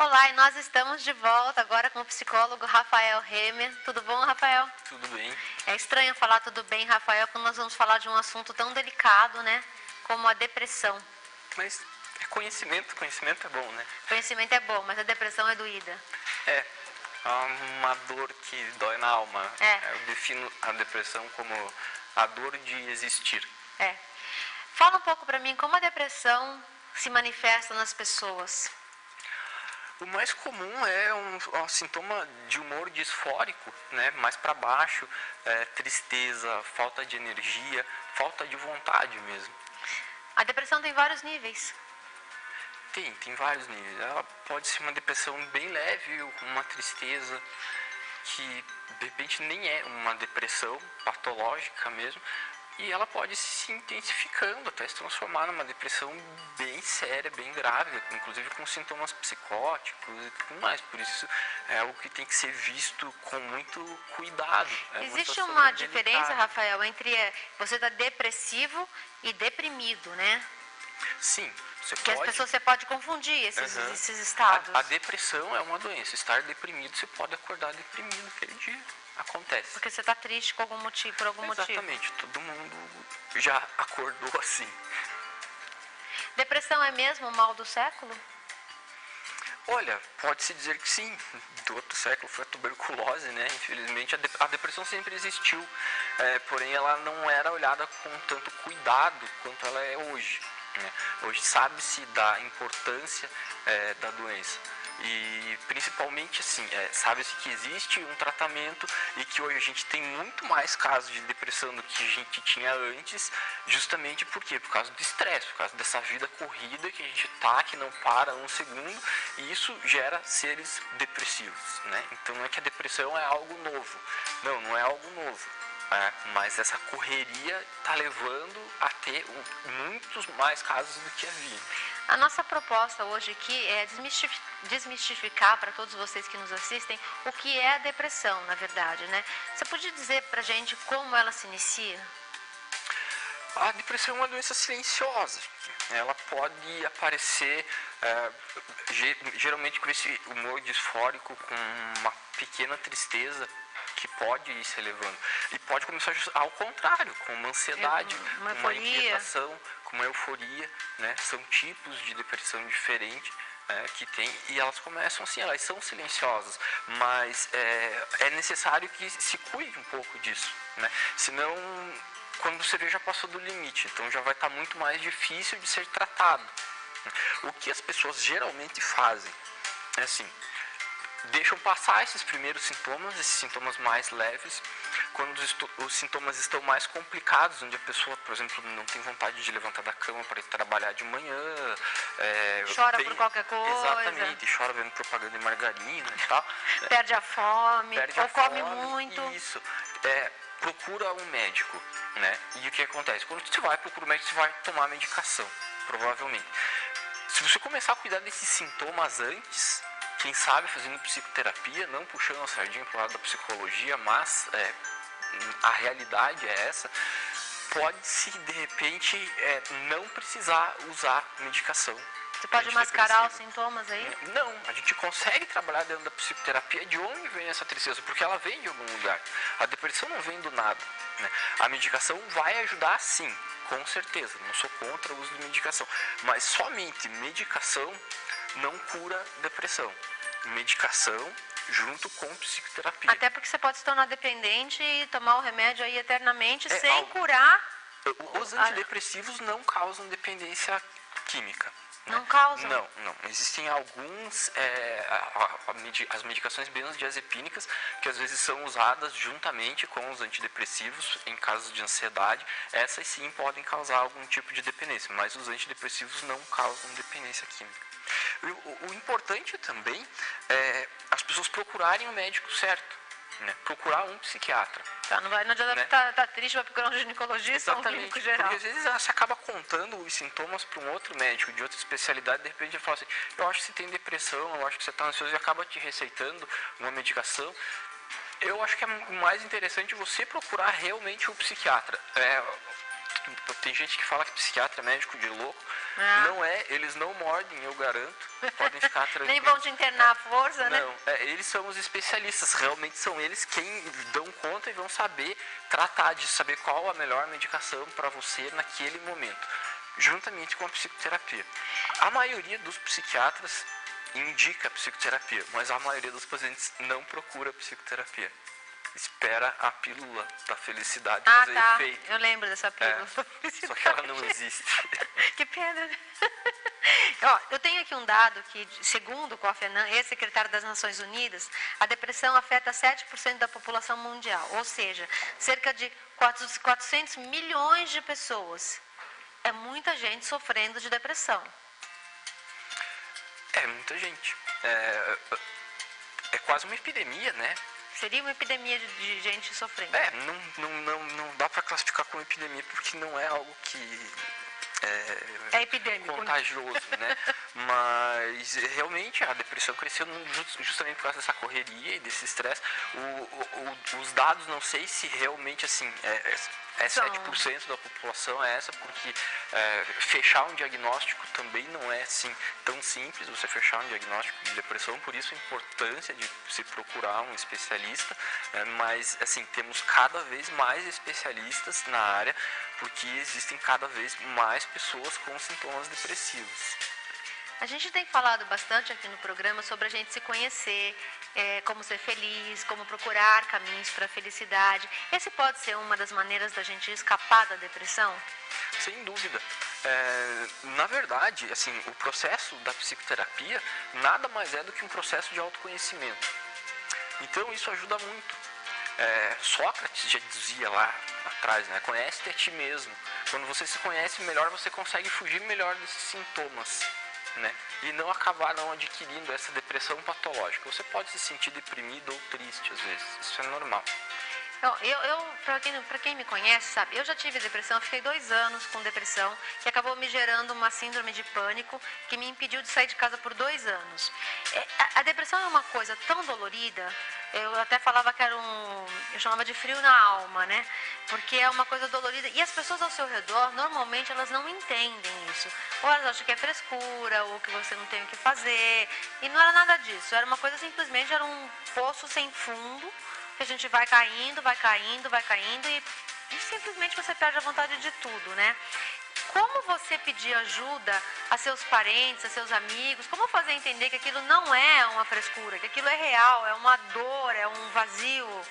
Olá, e nós estamos de volta agora com o psicólogo Rafael Remer. Tudo bom, Rafael? Tudo bem. É estranho falar tudo bem, Rafael, quando nós vamos falar de um assunto tão delicado, né? Como a depressão. Mas é conhecimento é bom, né? Conhecimento é bom, mas a depressão é doída. É uma dor que dói na alma. É. Eu defino a depressão como a dor de existir. É. Fala um pouco pra mim como a depressão se manifesta nas pessoas. O mais comum é um sintoma de humor disfórico, né? Mais para baixo, tristeza, falta de energia, falta de vontade mesmo. A depressão tem vários níveis. Tem vários níveis. Ela pode ser uma depressão bem leve, uma tristeza que de repente nem é uma depressão patológica mesmo, e ela pode se intensificando até se transformar numa depressão bem séria, bem grave, inclusive com sintomas psicóticos e tudo mais. Por isso é algo que tem que ser visto com muito cuidado. Existe uma diferença, Rafael, entre você estar depressivo e deprimido, né? Sim, você Porque pode. você pode confundir esses estados. A depressão é uma doença. Estar deprimido, você pode acordar deprimido aquele dia. Acontece. Porque você está triste por algum motivo. Exatamente, todo mundo já acordou assim. Depressão é mesmo o mal do século? Olha, pode-se dizer que sim. Do outro século foi a tuberculose, né? Infelizmente a depressão sempre existiu, porém ela não era olhada com tanto cuidado quanto ela é hoje, né? Hoje sabe-se da importância da doença. E principalmente assim, sabe-se que existe um tratamento e que hoje a gente tem muito mais casos de depressão do que a gente tinha antes, justamente por quê? Por causa do estresse, por causa dessa vida corrida que a gente tá, que não para um segundo, e isso gera seres depressivos, né? Então não é que a depressão é algo novo, não é algo novo. Mas essa correria está levando a ter muitos mais casos do que havia. A nossa proposta hoje aqui é desmistificar para todos vocês que nos assistem o que é a depressão, na verdade, né? Você podia dizer para a gente como ela se inicia? A depressão é uma doença silenciosa. Ela pode aparecer geralmente com esse humor disfórico, com uma pequena tristeza que pode ir se elevando. E pode começar ao contrário, com uma ansiedade, uma inquietação, com uma euforia, né? São tipos de depressão diferentes que tem, e elas começam assim, elas são silenciosas, mas é necessário que se cuide um pouco disso, né? Senão, quando você vê, já passou do limite, então já vai estar muito mais difícil de ser tratado. O que as pessoas geralmente fazem é assim: deixam passar esses primeiros sintomas, esses sintomas mais leves. Quando os sintomas estão mais complicados, onde a pessoa, por exemplo, não tem vontade de levantar da cama para ir trabalhar de manhã, chora por qualquer coisa. Exatamente, chora vendo propaganda de margarina e tal. Perde a fome, come muito. Isso. Procura um médico, né? E o que acontece? Quando você vai procurar um médico, você vai tomar medicação, provavelmente. Se você começar a cuidar desses sintomas antes, quem sabe fazendo psicoterapia, não puxando a sardinha para o lado da psicologia, mas a realidade é essa, pode-se de repente não precisar usar medicação. Você pode mascarar os sintomas aí? Não, a gente consegue trabalhar dentro da psicoterapia de onde vem essa tristeza, porque ela vem de algum lugar. A depressão não vem do nada, né? A medicação vai ajudar sim, com certeza, não sou contra o uso de medicação, mas somente medicação não cura depressão. Medicação junto com psicoterapia. Até porque você pode se tornar dependente e tomar o remédio aí eternamente sem curar. Os antidepressivos não causam dependência química. Não causam? Não. Existem alguns, as medicações benzodiazepínicas, que às vezes são usadas juntamente com os antidepressivos em casos de ansiedade. Essas sim podem causar algum tipo de dependência, mas os antidepressivos não causam dependência química. O importante também é as pessoas procurarem o médico certo, né? Procurar um psiquiatra. Não adianta estar triste, vai procurar um ginecologista ou um clínico geral. Porque às vezes você acaba contando os sintomas para um outro médico de outra especialidade, de repente ele fala assim: eu acho que você tem depressão, eu acho que você está ansioso, e acaba te receitando uma medicação. Eu acho que é mais interessante você procurar realmente um psiquiatra. tem gente que fala que psiquiatra é médico de louco. Não é, eles não mordem, eu garanto. Podem ficar tranquilos. Nem vão te internar à força, né? Não, eles são os especialistas, realmente são eles quem dão conta e vão saber tratar disso, saber qual a melhor medicação para você naquele momento, juntamente com a psicoterapia. A maioria dos psiquiatras indica psicoterapia, mas a maioria dos pacientes não procura psicoterapia. Espera a pílula da felicidade fazer efeito. Eu lembro dessa pílula da felicidade. Só que ela não existe. Que pena, né? Ó, eu tenho aqui um dado que, segundo o Kofi Annan, ex-secretário das Nações Unidas, a depressão afeta 7% da população mundial, ou seja, cerca de 400 milhões de pessoas. É muita gente sofrendo de depressão. É muita gente. É quase uma epidemia, né? Seria uma epidemia de gente sofrendo. Não dá para classificar como epidemia porque não é algo que é epidêmico, contagioso, né? Mas realmente a depressão cresceu justamente por causa dessa correria e desse estresse. Os dados, não sei se realmente assim é 7% da população é essa, porque fechar um diagnóstico também não é assim tão simples, você fechar um diagnóstico de depressão, por isso a importância de se procurar um especialista, mas assim, temos cada vez mais especialistas na área, porque existem cada vez mais pessoas com sintomas depressivos. A gente tem falado bastante aqui no programa sobre a gente se conhecer, como ser feliz, como procurar caminhos para a felicidade. Esse pode ser uma das maneiras da gente escapar da depressão? Sem dúvida. Na verdade, assim, o processo da psicoterapia nada mais é do que um processo de autoconhecimento. Então isso ajuda muito. Sócrates já dizia lá atrás, né? Conhece-te a ti mesmo. Quando você se conhece melhor, você consegue fugir melhor desses sintomas, né? E não acabar não adquirindo essa depressão patológica. Você pode se sentir deprimido ou triste às vezes, isso é normal. Para quem me conhece, sabe, eu já tive depressão, eu fiquei 2 anos com depressão, que acabou me gerando uma síndrome de pânico, que me impediu de sair de casa por 2 anos. A depressão é uma coisa tão dolorida, eu até falava que eu chamava de frio na alma, né? Porque é uma coisa dolorida, e as pessoas ao seu redor, normalmente, elas não entendem isso. Ou elas acham que é frescura, ou que você não tem o que fazer, e não era nada disso, era uma coisa simplesmente, era um poço sem fundo, que a gente vai caindo e simplesmente você perde a vontade de tudo, né? Como você pedir ajuda a seus parentes, a seus amigos, como fazer entender que aquilo não é uma frescura, que aquilo é real, é uma dor, é um vazio,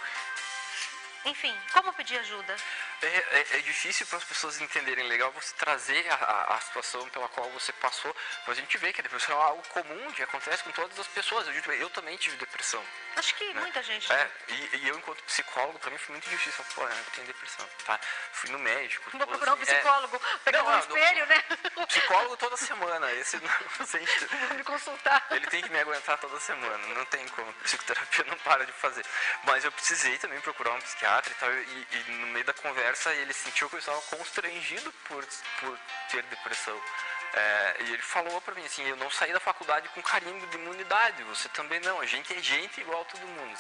enfim, como pedir ajuda? É difícil para as pessoas entenderem. Legal você trazer a situação pela qual você passou, mas a gente vê que a depressão é algo comum, que acontece com todas as pessoas. Eu também tive depressão. Acho que muita gente. E eu, enquanto psicólogo, para mim foi muito difícil. Pô, eu tenho depressão, tá? Fui no médico. Vou procurar um psicólogo, pegar um espelho, né? Psicólogo toda semana, esse não, vou me consultar. Ele tem que me aguentar toda semana, não tem como, psicoterapia não para de fazer. Mas eu precisei também procurar um psiquiatra e tal, e no meio da conversa ele sentiu que eu estava constrangido por ter depressão. E ele falou pra mim assim, eu não saí da faculdade com carimbo de imunidade, você também não, a gente é gente igual a todo mundo.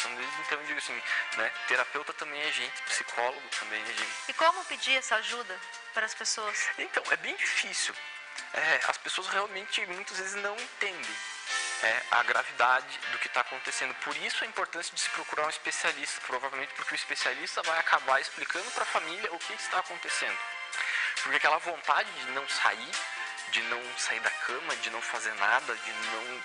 Então eu digo assim, né, terapeuta também é gente, psicólogo também é gente. E como pedir essa ajuda para as pessoas? Então, é bem difícil. As pessoas realmente muitas vezes não entendem a gravidade do que está acontecendo. Por isso a importância de se procurar um especialista, provavelmente porque o especialista vai acabar explicando para a família o que está acontecendo. Porque aquela vontade de não sair da cama, de não fazer nada, de não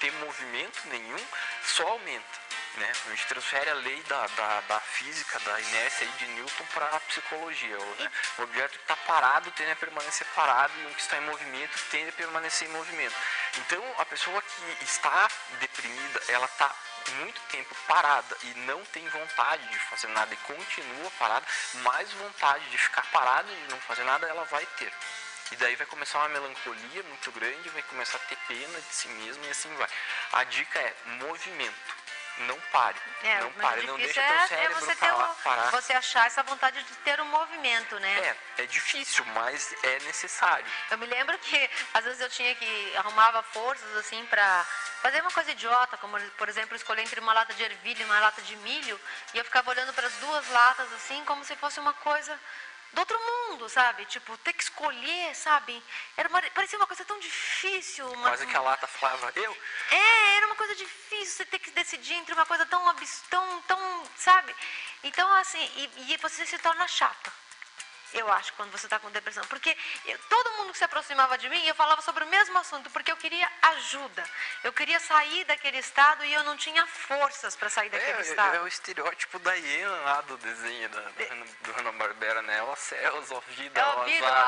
ter movimento nenhum, só aumenta. Né? A gente transfere a lei da física, da inércia aí de Newton para a psicologia. Né? O objeto que está parado tende a permanecer parado e o que está em movimento tende a permanecer em movimento. Então, a pessoa que está deprimida, ela está muito tempo parada e não tem vontade de fazer nada e continua parada, mais vontade de ficar parada e de não fazer nada ela vai ter. E daí vai começar uma melancolia muito grande, vai começar a ter pena de si mesmo e assim vai. A dica é movimento. Não pare, não pare, não deixa teu cérebro parar. Você achar essa vontade de ter um movimento, né? É difícil, mas é necessário. Eu me lembro que às vezes eu tinha que arrumava forças assim pra fazer uma coisa idiota, como por exemplo escolher entre uma lata de ervilha e uma lata de milho, e eu ficava olhando para as duas latas assim como se fosse uma coisa do outro mundo, sabe? Tipo, ter que escolher, sabe? Parecia uma coisa tão difícil. Quase que a lata falava, eu? Era uma coisa difícil você ter que decidir entre uma coisa tão, sabe? Então, assim, e você se torna chata. Eu acho, quando você está com depressão. Porque todo mundo que se aproximava de mim, eu falava sobre o mesmo assunto, porque eu queria ajuda. Eu queria sair daquele estado e eu não tinha forças para sair daquele estado. É o estereótipo da hiena lá do desenho do Hanna-Barbera, né? O céus, ó vida, ó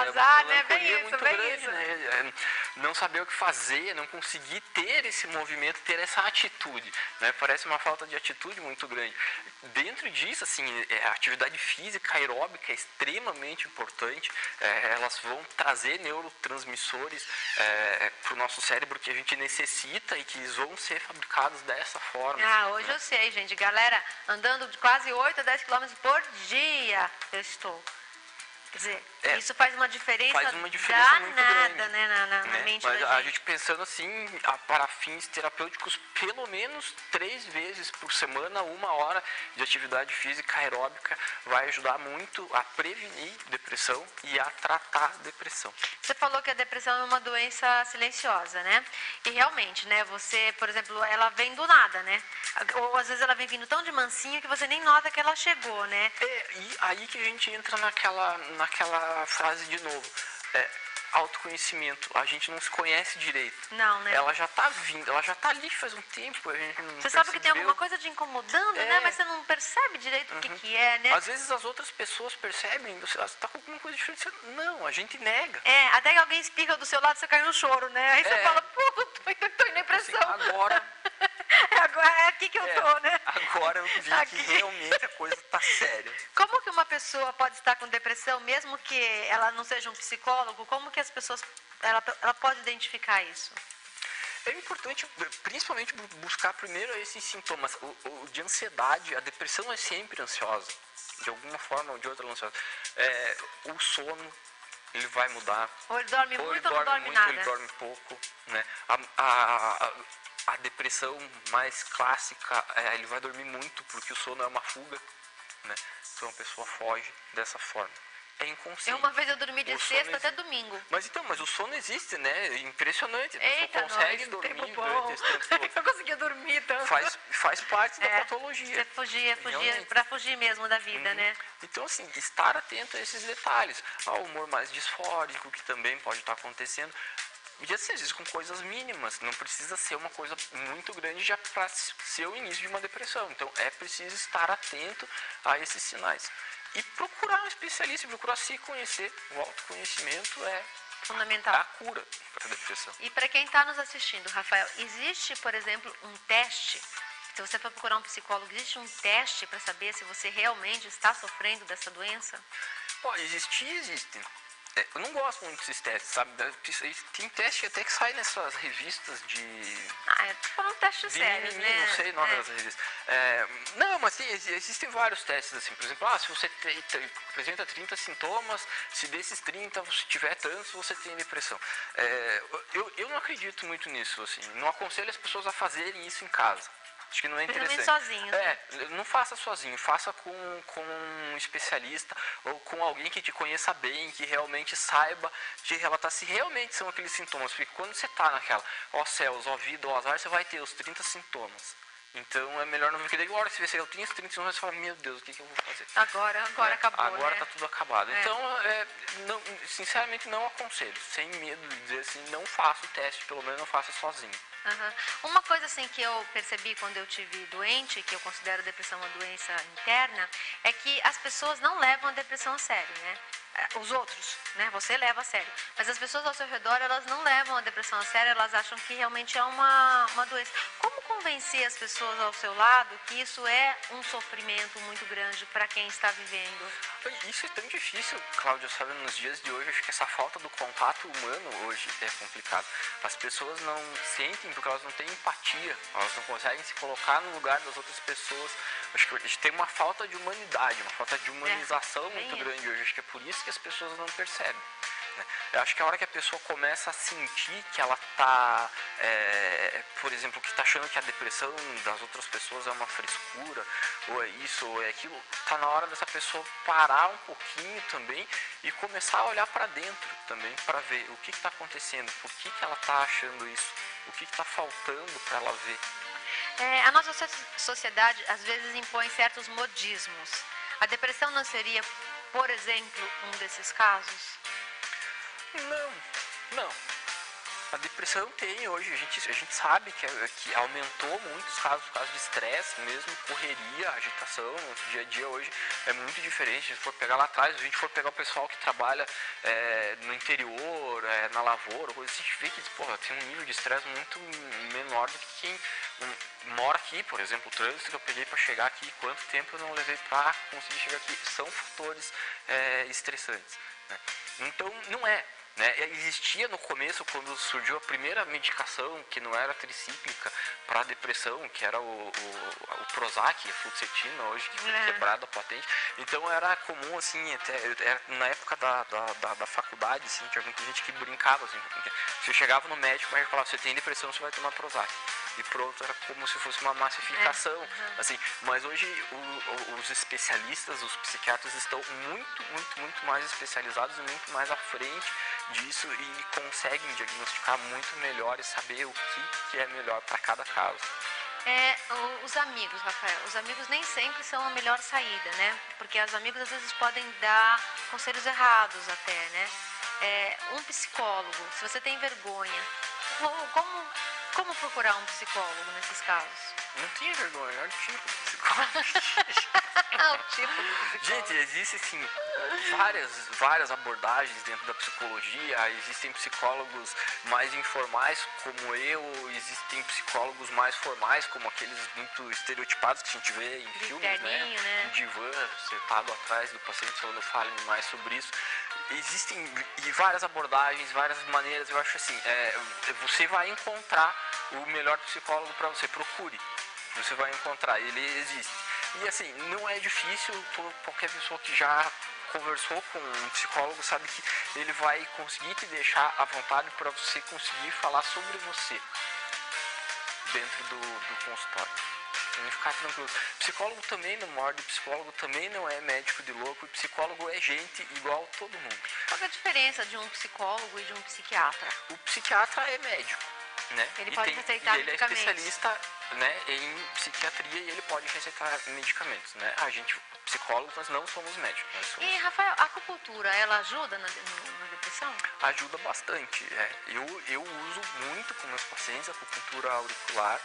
azar, né? Bem isso. Né? Não saber o que fazer, não conseguir ter esse movimento, ter essa atitude, né? Parece uma falta de atitude muito grande. Dentro disso, assim, a atividade física aeróbica é extremamente importante, elas vão trazer neurotransmissores para o nosso cérebro que a gente necessita e que eles vão ser fabricados dessa forma. Hoje eu sei, gente, galera, andando de quase 8 a 10 km por dia eu estou. Quer dizer, isso faz uma diferença danada, muito grande, né, na mente mas da gente. A gente pensando assim, para fins terapêuticos, pelo menos 3 vezes por semana, 1 hora de atividade física aeróbica vai ajudar muito a prevenir depressão e a tratar depressão. Você falou que a depressão é uma doença silenciosa, né? E realmente, né, você, por exemplo, ela vem do nada, né? Ou às vezes ela vem vindo tão de mansinho que você nem nota que ela chegou, né? E aí que a gente entra naquela frase de novo. Autoconhecimento, a gente não se conhece direito. Não, né? Ela já tá vindo, ela já tá ali faz um tempo, a gente não Você sabe que tem alguma coisa te incomodando, né? Mas você não percebe direito o que é, né? Às vezes as outras pessoas percebem, você tá com alguma coisa diferente, não, a gente nega. Até que alguém espirra do seu lado, você cai no choro, né? Aí você fala, pô, tô em depressão. Assim, agora é aqui que eu tô, né? Agora eu vi que realmente a coisa tá séria. Como que uma pessoa pode estar com depressão, mesmo que ela não seja um psicólogo, como que as pessoas, ela pode identificar isso? É importante, principalmente, buscar primeiro esses sintomas. O de ansiedade, a depressão é sempre ansiosa. De alguma forma ou de outra, ela é ansiosa. O sono, ele vai mudar. Ou ele dorme muito ou não dorme nada. Ele dorme pouco. Né? A depressão mais clássica, ele vai dormir muito, porque o sono é uma fuga. Né? Então a pessoa foge dessa forma. É inconsciente. Uma vez eu dormi de sexta até domingo. Mas o sono existe, né? É impressionante. A pessoa consegue dormir durante esse tempo todo. Eu conseguia dormir tanto. Faz parte da patologia. Você fugia pra fugir mesmo da vida, né? Então, assim, estar atento a esses detalhes. O humor mais disfórico, que também pode estar acontecendo. E assim, às vezes com coisas mínimas, não precisa ser uma coisa muito grande já para ser o início de uma depressão. Então, é preciso estar atento a esses sinais. E procurar um especialista, procurar se conhecer. O autoconhecimento é fundamental. A cura para a depressão. E para quem está nos assistindo, Rafael, existe, por exemplo, um teste? Se você for procurar um psicólogo, existe um teste para saber se você realmente está sofrendo dessa doença? Pode existir, existe. Eu não gosto muito desses testes, sabe? Tem teste até que sai nessas revistas de... falando teste sério, né? Não sei o nome das revistas. Não, mas existem vários testes, assim. Por exemplo, se você apresenta 30 sintomas, se desses 30 você tiver tantos, você tem depressão. Eu não acredito muito nisso, assim. Não aconselho as pessoas a fazerem isso em casa. Acho que não é interessante. Sozinho. Não faça sozinho, faça com um especialista ou com alguém que te conheça bem, que realmente saiba te relatar se realmente são aqueles sintomas. Porque quando você está naquela, ó céus, ó vida, ó azar, você vai ter os 30 sintomas. Então é melhor não ver, porque daí agora você vê se eu tenho os 30 sintomas, você fala, meu Deus, o que eu vou fazer? Agora acabou, agora né? Tá tudo acabado. Então, sinceramente, não aconselho, sem medo de dizer assim, não faça o teste, pelo menos não faça sozinho. Uma coisa assim que eu percebi quando eu tive doente, que eu considero a depressão uma doença interna, é que as pessoas não levam a depressão a sério, né? Os outros, né? Você leva a sério. Mas as pessoas ao seu redor, elas não levam a depressão a sério, elas acham que realmente é uma doença. Como convencer as pessoas ao seu lado que isso é um sofrimento muito grande para quem está vivendo? Isso é tão difícil, Cláudia, sabe, nos dias de hoje, acho que essa falta do contato humano hoje é complicado. As pessoas não sentem porque elas não têm empatia, elas não conseguem se colocar no lugar das outras pessoas Acho que a gente tem uma falta de humanidade, uma falta de humanização bem muito isso. grande hoje. Acho que é por isso que as pessoas não percebem. Eu acho que a hora que a pessoa começa a sentir que ela está, por exemplo, que está achando que a depressão das outras pessoas é uma frescura, ou é isso, ou é aquilo, está na hora dessa pessoa parar um pouquinho também e começar a olhar para dentro também, para ver o que está acontecendo, por que ela está achando isso, o que está faltando para ela ver. A nossa sociedade às vezes impõe certos modismos. A depressão não seria, por exemplo, um desses casos? Não. A depressão tem hoje, a gente sabe que aumentou muito os casos de estresse mesmo, correria, agitação, no dia a dia hoje é muito diferente. Se a gente for pegar lá atrás, se a gente for pegar o pessoal que trabalha no interior, na lavoura, coisa assim, a gente vê que tem um nível de estresse muito menor do que quem mora aqui. Por exemplo, o trânsito que eu peguei para chegar aqui, quanto tempo eu não levei para conseguir chegar aqui, são fatores estressantes, né? Então, não é. Existia no começo, quando surgiu a primeira medicação que não era tricíclica para depressão, que era o Prozac, a fluoxetina, hoje que foi quebrada a patente. Então era comum, assim, até na época da faculdade, assim, tinha muita gente que brincava, assim, você chegava no médico, o médico falava, você tem depressão, você vai tomar Prozac. E pronto, era como se fosse uma massificação, assim. Mas hoje os especialistas, os psiquiatras estão muito mais especializados e muito mais à frente disso e conseguem diagnosticar muito melhor e saber o que é melhor para cada caso. Os amigos, Rafael, os amigos nem sempre são a melhor saída, né? Porque os amigos às vezes podem dar conselhos errados até, né? Um psicólogo, se você tem vergonha, como procurar um psicólogo nesses casos? Não tinha vergonha, olha o tipo de psicólogo. O tipo de psicólogo. Gente, existem assim, várias abordagens dentro da psicologia. Existem psicólogos mais informais como eu, existem psicólogos mais formais como aqueles muito estereotipados que a gente vê em filmes, né? O divã sentado atrás do paciente falando, fale-me mais sobre isso. Existem várias abordagens, várias maneiras. Eu acho assim, você vai encontrar o melhor psicólogo para você, procure. Você vai encontrar, ele existe. E assim, não é difícil, qualquer pessoa que já conversou com um psicólogo sabe que ele vai conseguir te deixar à vontade para você conseguir falar sobre você dentro do consultório. Então, ficar tranquilo. Psicólogo também não morde, psicólogo também não é médico de louco, e psicólogo é gente igual todo mundo. Qual é a diferença de um psicólogo e de um psiquiatra? O psiquiatra é médico, né? Ele pode receitar ele medicamentos. Ele é especialista, né, em psiquiatria e ele pode receitar medicamentos, né? A gente, psicólogos, nós não somos médicos. Nós somos... E, Rafael, a acupuntura, ela ajuda na depressão? Ajuda bastante. Eu uso muito com meus pacientes a acupuntura auricular.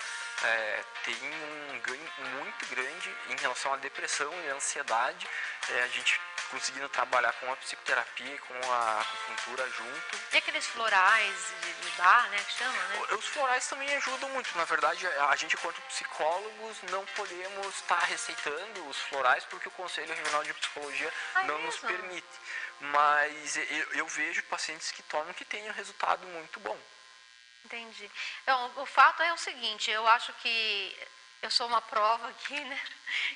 Tem um ganho muito grande em relação à depressão e à ansiedade. A gente conseguindo trabalhar com a psicoterapia e com a acupuntura junto. E aqueles florais de bar, né, que chama, né? Os florais também ajudam muito. Na verdade, a gente, enquanto psicólogos, não podemos estar receitando os florais porque o Conselho Regional de Psicologia não nos permite. Mas eu vejo pacientes que tomam que têm um resultado muito bom. Entendi. Então, o fato é o seguinte, eu acho que eu sou uma prova aqui, né?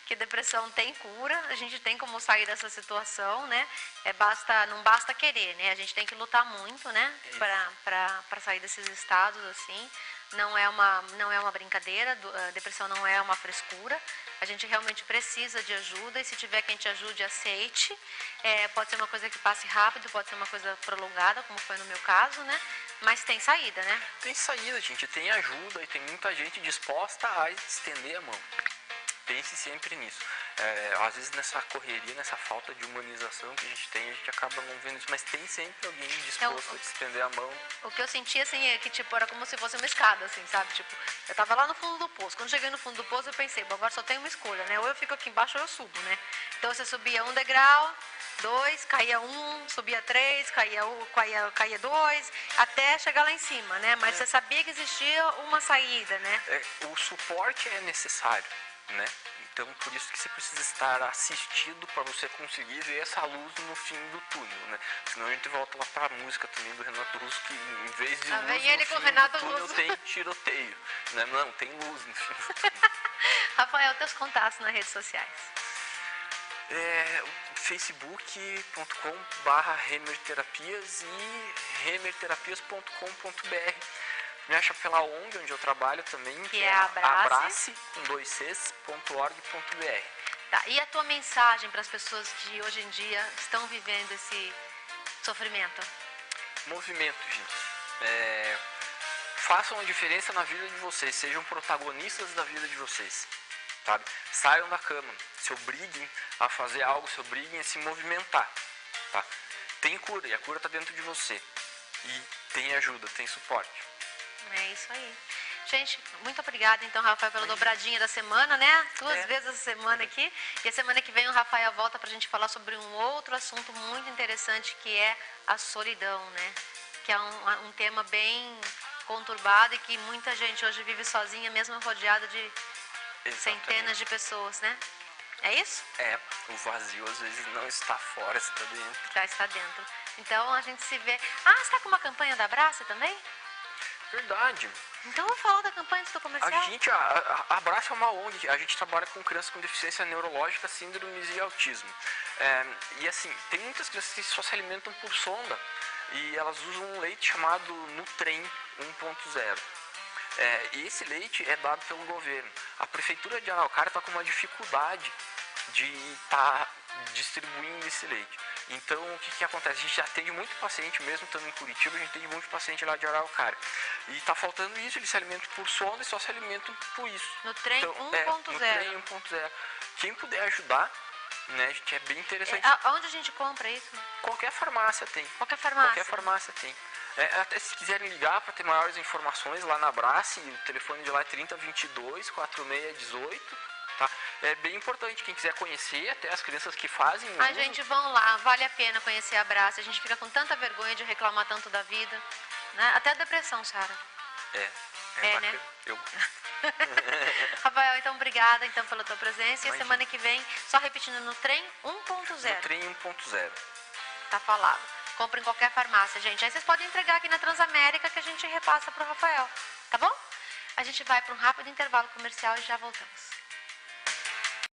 Que depressão tem cura, a gente tem como sair dessa situação, né? Não basta querer, né? A gente tem que lutar muito, né? Para sair desses estados, assim. Não é uma brincadeira, a depressão não é uma frescura. A gente realmente precisa de ajuda e se tiver quem te ajude, aceite. Pode ser uma coisa que passe rápido, pode ser uma coisa prolongada, como foi no meu caso, né? Mas tem saída, né? Tem saída, gente. Tem ajuda e tem muita gente disposta a estender a mão. Pense sempre nisso. Às vezes nessa correria, nessa falta de humanização que a gente acaba não vendo isso, mas tem sempre alguém disposto a te estender a mão. O que eu senti, assim, é que, tipo, era como se fosse uma escada, assim, sabe? Tipo, eu tava lá no fundo do poço. Quando cheguei no fundo do poço, eu pensei, bom, agora só tem uma escolha, né? Ou eu fico aqui embaixo ou eu subo, né? Então, você subia 1 degrau, 2, caía 1, subia 3, caía 2, até chegar lá em cima, né? Mas você sabia que existia uma saída, né? O suporte é necessário, né? Então, por isso que você precisa estar assistido para você conseguir ver essa luz no fim do túnel, né? Senão a gente volta lá para a música também do Renato Russo, que em vez de luz no fim do túnel tem tiroteio, né? Não, tem luz no fim do túnel. Rafael, teus contatos nas redes sociais. facebook.com/remerterapias e remerterapias.com.br. Me acha pela ONG, onde eu trabalho também, que é abrace, com 2cs.org.br. Tá, e a tua mensagem para as pessoas que hoje em dia estão vivendo esse sofrimento? Movimento, gente. Façam a diferença na vida de vocês, sejam protagonistas da vida de vocês, sabe? Saiam da cama, se obriguem a fazer algo, se obriguem a se movimentar, tá? Tem cura, e a cura está dentro de você. E tem ajuda, tem suporte. É isso aí. Gente, muito obrigada, então, Rafael, pela dobradinha da semana, né? Duas vezes a semana aqui. E a semana que vem o Rafael volta pra gente falar sobre um outro assunto muito interessante, que é a solidão, né? Que é um tema bem conturbado e que muita gente hoje vive sozinha, mesmo rodeada de centenas de pessoas, né? É isso? O vazio às vezes não está fora, está dentro. Já está dentro. Então a gente se vê... Ah, você está com uma campanha da Abraça também? Verdade. Então vou falar da campanha do comercial. A Abraça é uma ONG, a gente trabalha com crianças com deficiência neurológica, síndromes e autismo. E assim, tem muitas crianças que só se alimentam por sonda e elas usam um leite chamado Nutrem 1.0. E esse leite é dado pelo governo. A prefeitura de Araucária está com uma dificuldade de estar distribuindo esse leite. Então, o que acontece? A gente atende muito paciente, mesmo estando em Curitiba, a gente atende muito paciente lá de Araucária. E está faltando isso, eles se alimentam por sonda e só se alimentam por isso. Nutrem 1.0. Nutrem 1.0. Quem puder ajudar, né, gente, é bem interessante. Onde a gente compra isso? Qualquer farmácia tem. Qualquer farmácia? Qualquer farmácia tem. Até se quiserem ligar para ter maiores informações lá na Abrace, o telefone de lá é 3022 4618. Tá? É bem importante, quem quiser conhecer, até as crianças que fazem. Gente, vão lá, vale a pena conhecer a Abrace. A gente fica com tanta vergonha de reclamar tanto da vida, né? Até a depressão, Sara. Né? Eu. Rafael, então obrigada então pela tua presença. E Imagina. Semana que vem, só repetindo, Nutrem 1.0. Nutrem 1.0. Tá falado. Compre em qualquer farmácia, gente. Aí vocês podem entregar aqui na Transamérica que a gente repassa pro Rafael. Tá bom? A gente vai para um rápido intervalo comercial e já voltamos.